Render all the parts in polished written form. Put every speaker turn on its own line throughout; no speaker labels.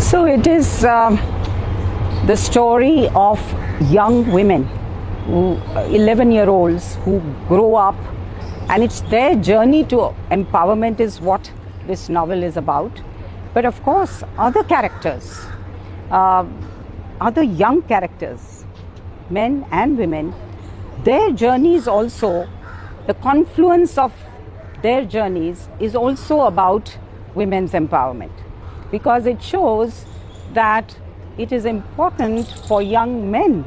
So it is the story of young women, 11-year-olds who grow up, and it's their journey to empowerment is what this novel is about. But of course, other characters, other young characters, men and women, their journeys also, the confluence of their journeys is also about women's empowerment, because it shows that it is important for young men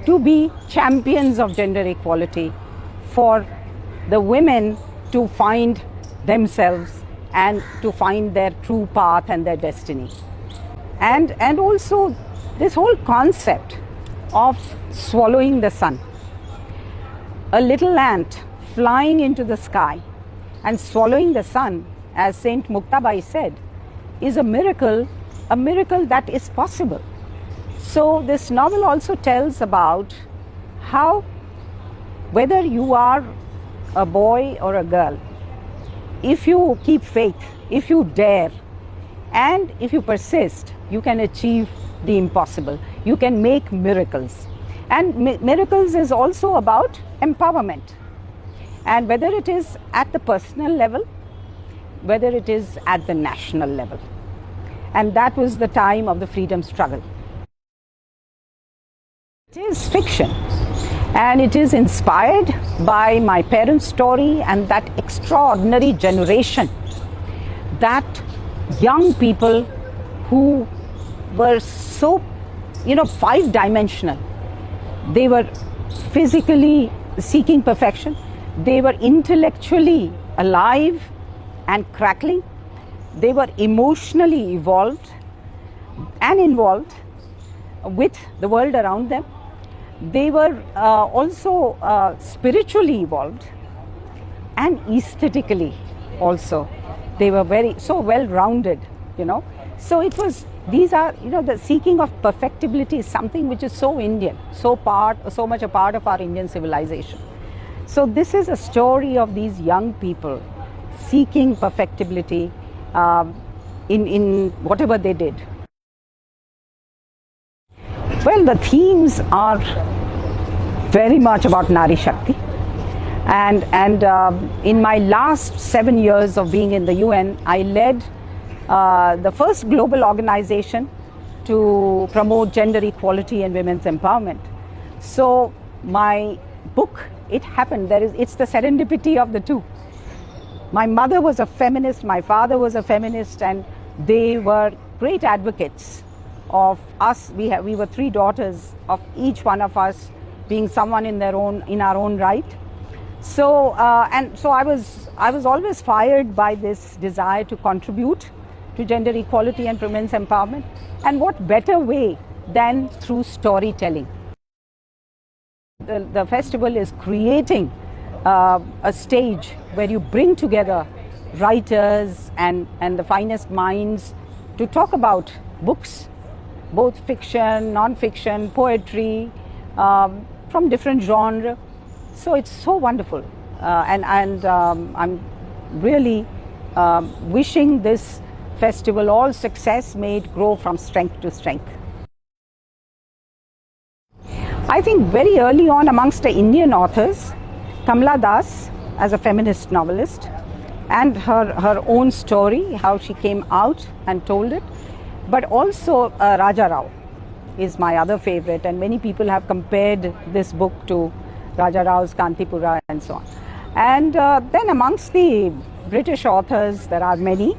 to be champions of gender equality, for the women to find themselves and to find their true path and their destiny. And also this whole concept of swallowing the sun. A little ant flying into the sky and swallowing the sun, as Saint Muktabai said, is a miracle that is possible. So this novel also tells about how, whether you are a boy or a girl, if you keep faith, if you dare, and if you persist, you can achieve the impossible. You can make miracles. And miracles is also about empowerment. And whether it is at the personal level, whether it is at the national level. And that was the time of the freedom struggle. It is fiction, and it is inspired by my parents' story and that extraordinary generation, that young people who were so, five-dimensional. They were physically seeking perfection. They were intellectually alive and crackling. They were emotionally evolved and involved with the world around them. They were also spiritually evolved and aesthetically also. They were so well-rounded, So it was, these are, the seeking of perfectibility is something which is so Indian, so much a part of our Indian civilization. So this is a story of these young people seeking perfectibility in whatever they did. Well, the themes are very much about Nari Shakti. And in my last 7 years of being in the UN, I led the first global organization to promote gender equality and women's empowerment. So my book, it happened. It's the serendipity of the two. My mother was a feminist, my father was a feminist, and they were great advocates of us. We were 3 daughters, of each one of us being someone in our own right. So I was always fired by this desire to contribute to gender equality and women's empowerment. And what better way than through storytelling? The festival is creating a stage where you bring together writers and the finest minds to talk about books, both fiction, non-fiction, poetry, from different genres. So it's so wonderful, and I'm really wishing this festival all success, may it grow from strength to strength. I think very early on amongst the Indian authors, Kamala Das as a feminist novelist, and her own story, how she came out and told it, but also Raja Rao is my other favorite, and many people have compared this book to Raja Rao's Kantipura and so on. And then amongst the British authors, there are many,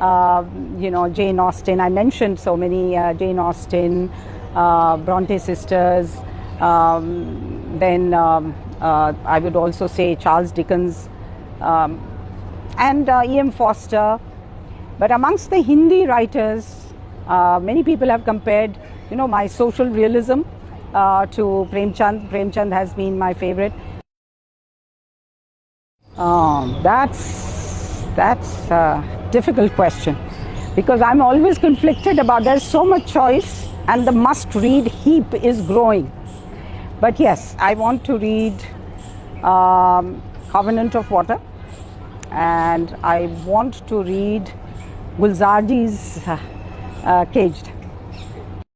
Jane Austen, I mentioned so many, Jane Austen, Bronte sisters, then I would also say Charles Dickens, and E.M. Foster. But amongst the Hindi writers, many people have compared, my social realism to Premchand. Premchand has been my favorite. That's a difficult question, because I'm always conflicted about, there's so much choice and the must-read heap is growing. But yes, I want to read Covenant of Water, and I want to read Gulzarji's caged.